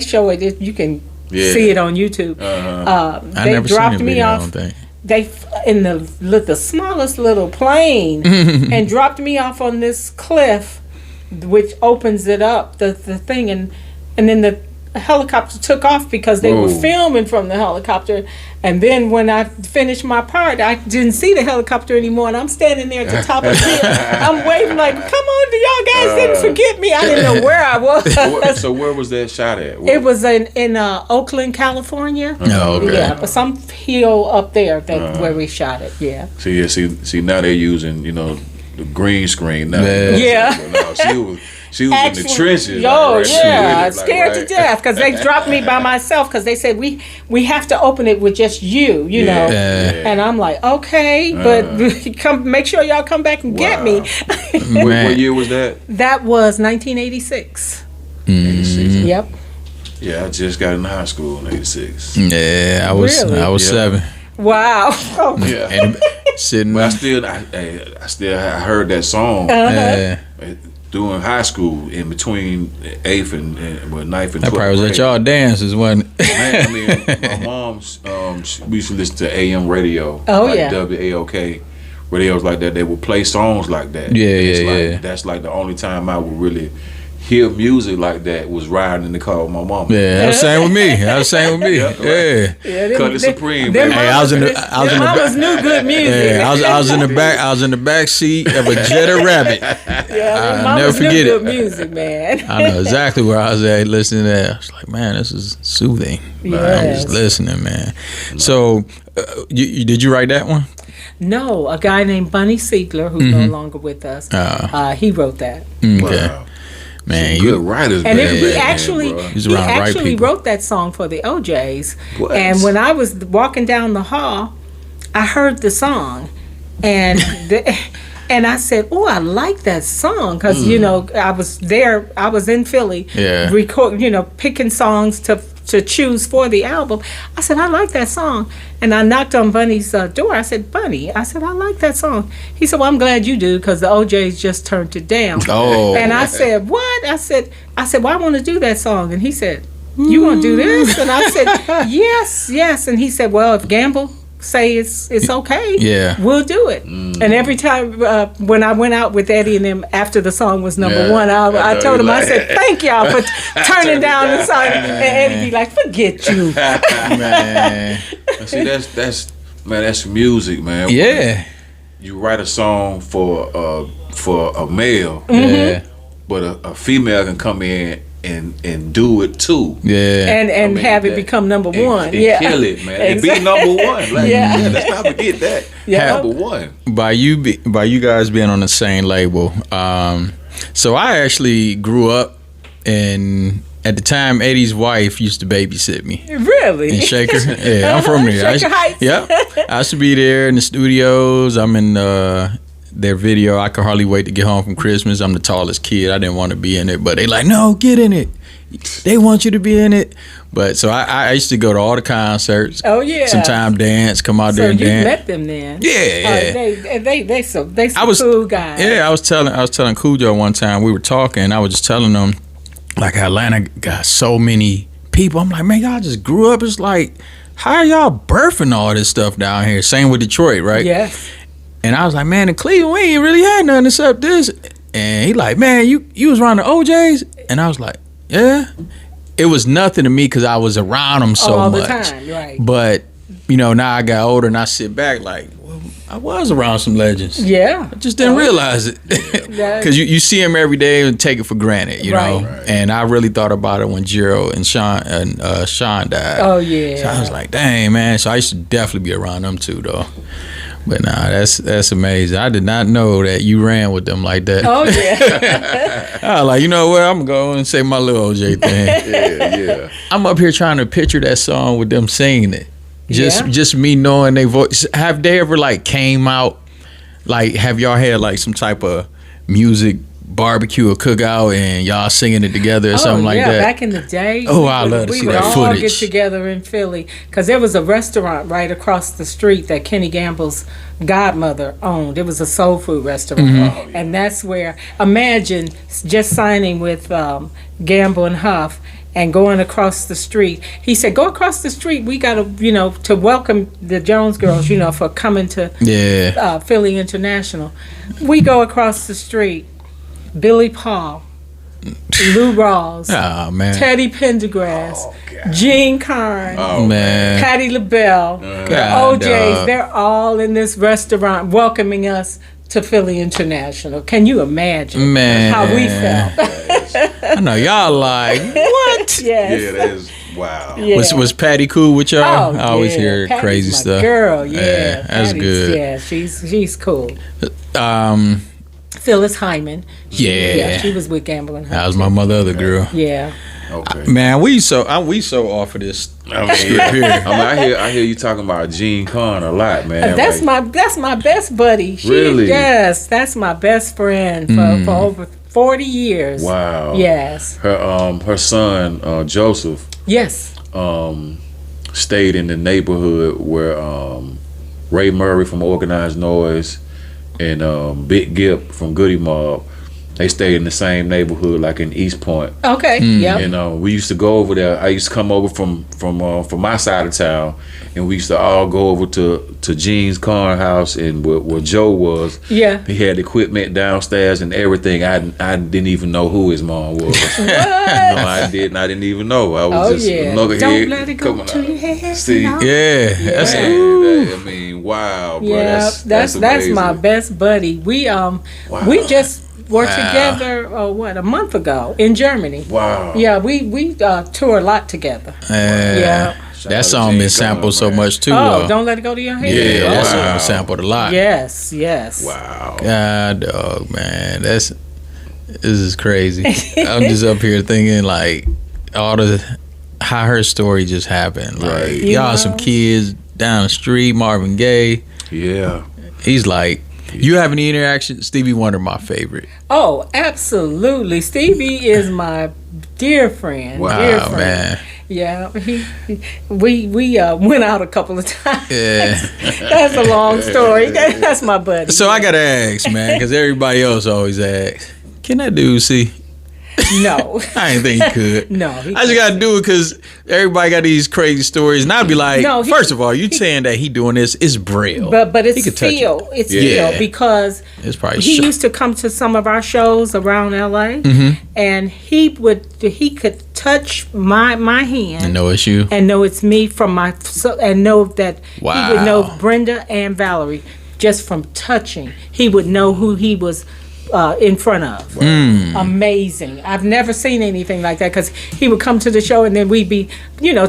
show it. You can see it on YouTube. Uh-huh. I They never seen dropped the me video, I off. don't think. They in the smallest little plane and dropped me off on this cliff, which opens it up the thing, and then the helicopter took off because they were Whoa. filming from the helicopter. And then when I finished my part, I didn't see the helicopter anymore, and I'm standing there at the top of the hill. I'm waving like, "Come on, y'all guys didn't forget me." I didn't know where I was. So where was that shot at? It was in Oakland, California. Oh, okay. Yeah, but some hill up there where we shot it. Yeah. See, now they're using, the green screen now. Yeah. Yeah. No, she was in the trenches. Oh like, right yeah, with it, like, scared to right. death because they dropped me by myself because they said we have to open it with just you know. Yeah. And I'm like, okay, but come make sure y'all come back and get me. What year was that? That was 1986. 86. Yep. Yeah, I just got in high school in '86. Yeah, I was Really? 7. Wow. Yeah. And sitting But I still heard that song during high school, in between 8th and 9th and 12th. that probably was at y'all dances, wasn't it? Man, I mean, my mom's we used to listen to AM radio. Oh, like yeah. WAOK radios like that. They would play songs like that. Yeah, And it's yeah, like, yeah. That's like the only time I would really hear music like that was riding in the car with my mom. Yeah, that was same with me. Yeah, right. Yeah. Cut it Supreme, them baby. Hey, I was in the mamas knew good music. Yeah, I was in the back. I was in the back seat of a Jetta Rabbit. Yeah, I'll never mamas knew forget good it. music, man. I know exactly where I was at listening to that. I was like, man, this is soothing. I'm Yes. just listening, man. So, did you write that one? No, a guy named Bunny Siegler, who's no longer with us, he wrote that. Okay. Wow. Man, Good writers, And man. he man, actually bro. He's he around right actually people. wrote that song for the OJs. What? And when I was walking down the hall, I heard the song, and and I said, "Oh, I like that song," because I was there. I was in Philly, picking songs to choose for the album. I said, "I like that song," and I knocked on Bunny's door. I said, "Bunny," I said, "I like that song." He said, "Well, I'm glad you do because the OJs just turned it down." Oh. And I said, "What?" I said, "Well, I want to do that song." And he said, "You want to do this?" And I said, "Yes." And he said, "Well, if Gamble say it's okay, Yeah. we'll do it." And every time when I went out with Eddie and them after the song was number Yeah. one, I told him, I said, "Thank y'all for turning down the song." down. And Eddie be like, "Forget you." Man. See, that's music, man. Yeah. You write a song for a male, Yeah. but a female can come in and do it too. Yeah. And I mean, have it that- become number and- one. and Yeah. kill it, man. And be number one. Like, Yeah. let's not forget that. Yeah. Number one. by you guys being on the same label, so I actually grew up in, at the time, Eddie's wife used to babysit me Really? in Shaker. Yeah, I'm from there. Shaker Heights. Yeah, I used to be there in the studios. I'm in their video. I could hardly wait to get home from Christmas. I'm the tallest kid. I didn't want to be in it, but they like, no, get in it. They want you to be in it. But so I used to go to all the concerts. Oh, yeah. Sometimes dance, come out So there and you dance. met them then? Yeah. They some cool guys. Yeah, I was telling Khujo one time, we were talking, I was just telling them like Atlanta got so many people. I'm like, man, y'all just grew up. It's like, how are y'all birthing all this stuff down here? Same with Detroit, right? Yes. And I was like, man, in Cleveland, we ain't really had nothing except this. And he like, man, you was around the OJs? And I was like, yeah. It was nothing to me because I was around them so all much. the time, right? But, now I got older and I sit back like, well, I was around some legends. Yeah. I just didn't realize it. Because you see them every day and take it for granted, you know? Right. And I really thought about it when Gerald and Sean died. Oh, yeah. So I was like, dang, man. So I used to definitely be around them too, though. But nah, that's amazing. I did not know that you ran with them like that. Oh yeah. I was like, you know what? I'm going and say my little OJ thing. Yeah. I'm up here trying to picture that song with them singing it. Yeah. Just me knowing their voice. Have they ever like came out? Like, have y'all had like some type of music barbecue or cookout and y'all singing it together or something like that? Back in the day. Oh, I love to see that all footage. get together in Philly because there was a restaurant right across the street that Kenny Gamble's godmother owned. It was a soul food restaurant, Mm-hmm. and that's where. Imagine just signing with Gamble and Huff. And going across the street, he said, "Go across the street. We got to, to welcome the Jones Girls, for coming to Philly International." We go across the street. Billy Paul, Lou Rawls, Oh man. Teddy Pendergrass, Gene Carn, Oh man. Patti LaBelle, the God, OJs. dog. They're all in this restaurant welcoming us to Philly International. Can you imagine Man. how we felt? I know y'all like what? Yes. Yeah, that is wow. Yeah. Was Patty cool with y'all? Oh, I always yeah. hear Patty's crazy my stuff. Girl, yeah, that's Patty's- good. Yeah, she's cool. Um, Phyllis Hyman. Yeah. She was with Gamble and that Huff. was my mother, other girl. Yeah. Okay. Man, we so off of this. I mean, I hear you talking about Gene Carn a lot, man. That's like, my best buddy. Really? Yes, that's my best friend for over 40 years. wow. Yes. Her son Joseph Yes. stayed in the neighborhood where Ray Murray from Organized Noise and Big Gip from Goodie Mob, they stayed in the same neighborhood, like in East Point. Okay. Yep. And we used to go over there. I used to come over from my side of town, and we used to all go over to Gene's Carn house and where Joe was. Yeah. He had equipment downstairs and everything. I didn't even know who his mom was. What? No, I didn't. I didn't even know. I was Oh just yeah. knucklehead. Don't let it go Come to on. your head. See? Yeah, that's Man, it. I mean, wow, bro. Yeah, that's amazing. my best buddy. We just were together a month ago in Germany. Wow. Yeah, we tour a lot together. Yeah. Shout out That to song Gene been sampled Carn, so man. much too. Oh, though. don't let it go to your head. Yeah, that song wow. was sampled a lot. Yes, yes. Wow. God, dog, man, this is crazy. I'm just up here thinking like all the how her story just happened. Like Right. You y'all know? some kids down the street, Marvin Gaye. Yeah. He's like, you have any interaction? Stevie Wonder, my favorite. Oh, absolutely. Stevie is my dear friend. Wow, dear friend. Man. Yeah, we went out a couple of times. Yeah. That's a long story. That's my buddy. So I gotta ask, man, because everybody else always asks, can that dude see? No, I didn't think he could. no. I just gotta do it because everybody got these crazy stories, and I'd be like, No, first of all, you saying that he doing this is braille, But He it's could touch feel. It's Yeah. feel because it's probably he sharp. used to come to some of our shows around LA, Mm-hmm. and he could touch my hand No issue. and know it's me from and know that he would know Wow. Brenda and Valerie just from touching. He would know who he was in front of. Amazing. I've never seen anything like that because he would come to the show and then we'd be,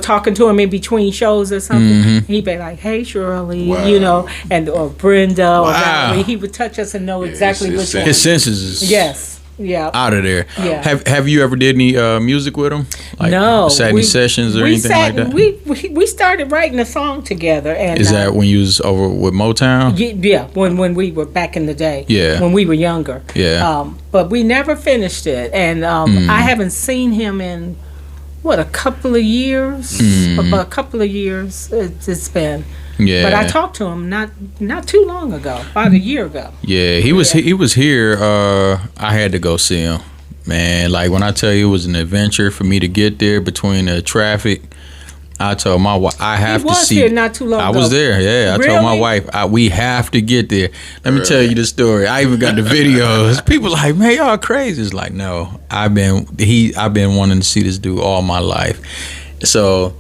talking to him in between shows or something. He'd be like, "Hey, Shirley," Wow. or Brenda or Wow. Valerie. He would touch us and know exactly it's which one. His senses is Yes. Yeah. out of there. Yeah. Have you ever did any music with him? Like, No. sat any sessions or we anything sat, like that? We started writing a song together. And Is that when you was over with Motown? Yeah, when we were back in the day. Yeah. When we were younger. Yeah. But we never finished it. And I haven't seen him in, a couple of years? About a couple of years it's been. Yeah. But I talked to him not too long ago, about a year ago. Yeah, he was here. I had to go see him. Man, like when I tell you it was an adventure for me to get there between the traffic. I told my wife I have He to was see. here not too long I ago. was there. Yeah, I told my Really? wife we have to get there. Let me tell you the story. I even got the videos. People like, man, y'all crazy. It's like, no, I've been wanting to see this dude all my life. So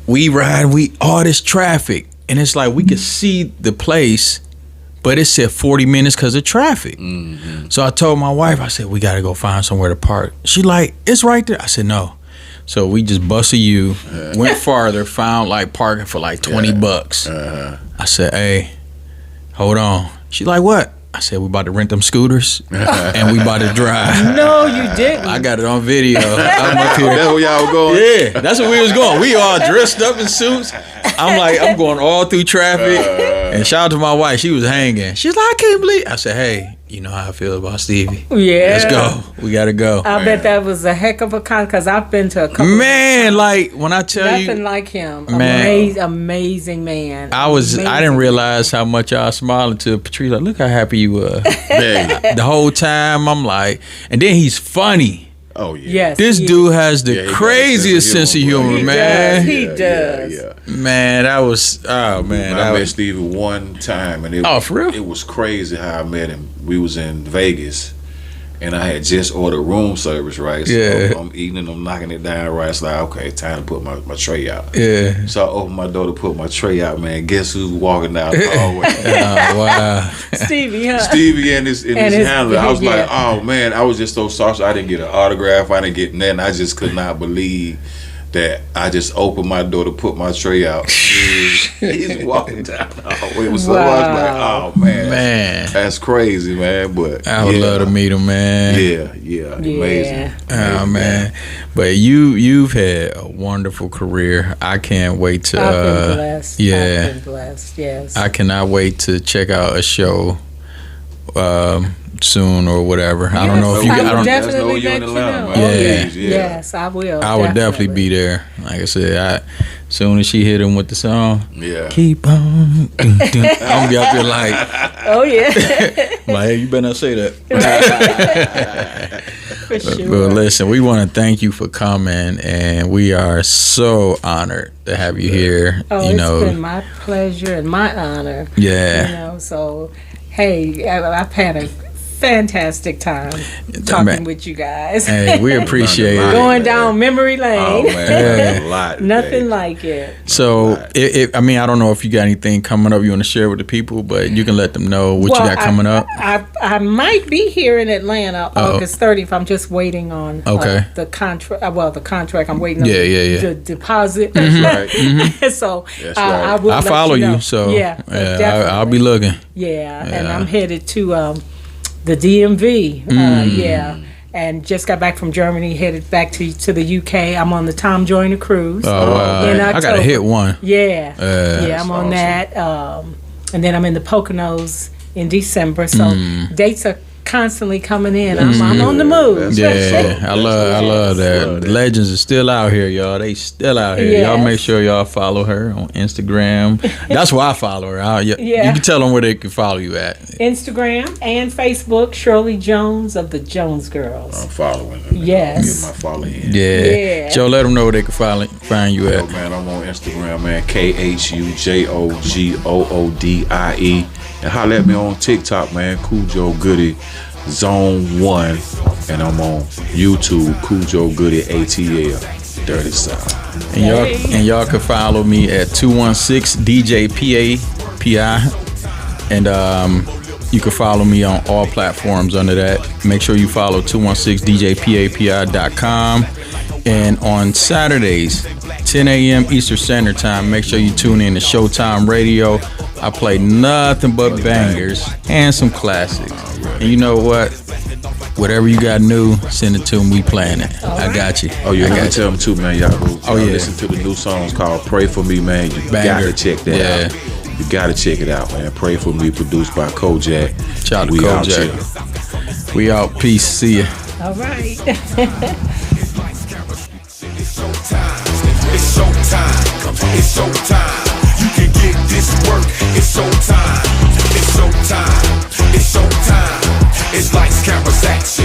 we ride, all this traffic, and it's like we could see the place, but it said 40 minutes because of traffic. So I told my wife, I said, we got to go find somewhere to park. She like, it's right there. I said, no. So we just busted you, went farther, found like parking for like $20. I said, hey, hold on. She like, what? I said, we about to rent them scooters and we about to drive. No, you didn't. I got it on video. I'm up here. That's where y'all were going? Yeah, that's where we was going. We all dressed up in suits. I'm going all through traffic. And shout out to my wife. She was hanging. She's like, I can't believe. I said, hey, you know how I feel about Stevie. Yeah. Let's go. We got to go. I bet that was a heck of a con, because I've been to a couple. Man, like when I tell you. Nothing like him. Man. Amazing man. I didn't realize how much y'all smiling to Patrice. Like, look how happy you were. Man. The whole time I'm like, and then he's funny. Oh yeah. Yes. This dude has the Yeah, he got a craziest sense of humor, He man. does. He does. Yeah. Man, that was man. I That met was, Stevie one time, and for real? it was crazy how I met him. We was in Vegas, and I had just ordered room service, right? So Yeah. I'm eating and I'm knocking it down, right? It's like, okay, time to put my tray out. yeah. So I opened my door to put my tray out, man. Guess who's walking down the hallway? Oh, wow. Stevie, huh? Stevie and his his- handler. I was yeah. like, oh man, I was just so sorry. I didn't get an autograph. I didn't get nothing. I just could not believe that I just opened my door to put my tray out. He's walking down the hallway. It was so I was like, oh man, Man. that's crazy, man. But I would love to meet him, man. Yeah, amazing. Oh man, but you've had a wonderful career. I can't wait to. I've been blessed. Yeah, I've been blessed. Yes. I cannot wait to check out a show soon or whatever. I don't know if you. I I will don't. definitely you let in you Atlanta, know. man. Oh, Yeah. Yes, I will. I would definitely be there. Like I said, soon as she hit him with the song, Yeah. keep on. Dun, dun, I'm gonna be up there like, Oh yeah. like, hey, you better not say that. For sure. But listen, we want to thank you for coming, and we are so honored to have you here. Oh, You know, it's been my pleasure and my honor. yeah. You know, so hey, I've had a fantastic time talking Man. with you guys. Hey, we appreciate it. Going down memory Oh lane. man, that's a lot. Nothing today. like it. So, I mean, I don't know if you got anything coming up you want to share with the people, but you can let them know what you got coming up. I might be here in Atlanta August 30th. I'm just waiting on Okay. the contract. The contract. I'm waiting on Yeah, yeah. the deposit. That's right. So That's I right. will I let follow you, know. you, so yeah, I'll be looking. Yeah, and Yeah. I'm headed to the DMV. Yeah, and just got back from Germany. Headed back to the UK. I'm on the Tom Joyner cruise. Oh, wow. in I got to October. hit one. Yeah, yeah, I'm on awesome. that. And then I'm in the Poconos in December. So dates are constantly coming in. I'm on the move. That's Yeah, awesome. I love that. Love The that. legends are still out here, y'all. They still out here. Yes. Y'all make sure y'all follow her on Instagram. That's why I follow her. You Yeah. can tell them where they can follow you at. Instagram and Facebook, Shirley Jones of the Jones Girls. I'm following them. Yes. Get my follow in. Yeah. Yeah. Joe, let them know where they can find you Yo, at. man, I'm on Instagram, man. KHUJOGOODIE. And holler at me on TikTok, man. Khujo Goodie Zone 1. And I'm on YouTube, Khujo Goodie ATL. Dirty South. And y'all can follow me at 216 DJ PAPI. And you can follow me on all platforms under that. Make sure you follow 216DJPAPI.com. And on Saturdays, 10 a.m. Eastern Standard Time, make sure you tune in to Showtime Radio. I play nothing but bangers and some classics. And you know what? Whatever you got new, send it to me. We playing it. I got you. Oh, you I gotta got tell them too, man. Y'all go yeah. listen to the new songs called Pray For Me, man. You Banger. gotta check that Yeah. out. You gotta check it out, man. Pray For Me, produced by Kojak. Shout out to We out Kojak. here. We out. Peace. See ya. All right. It's showtime. It's showtime. You can get this work. It's showtime. It's showtime. It's showtime. It's lights, cameras, action.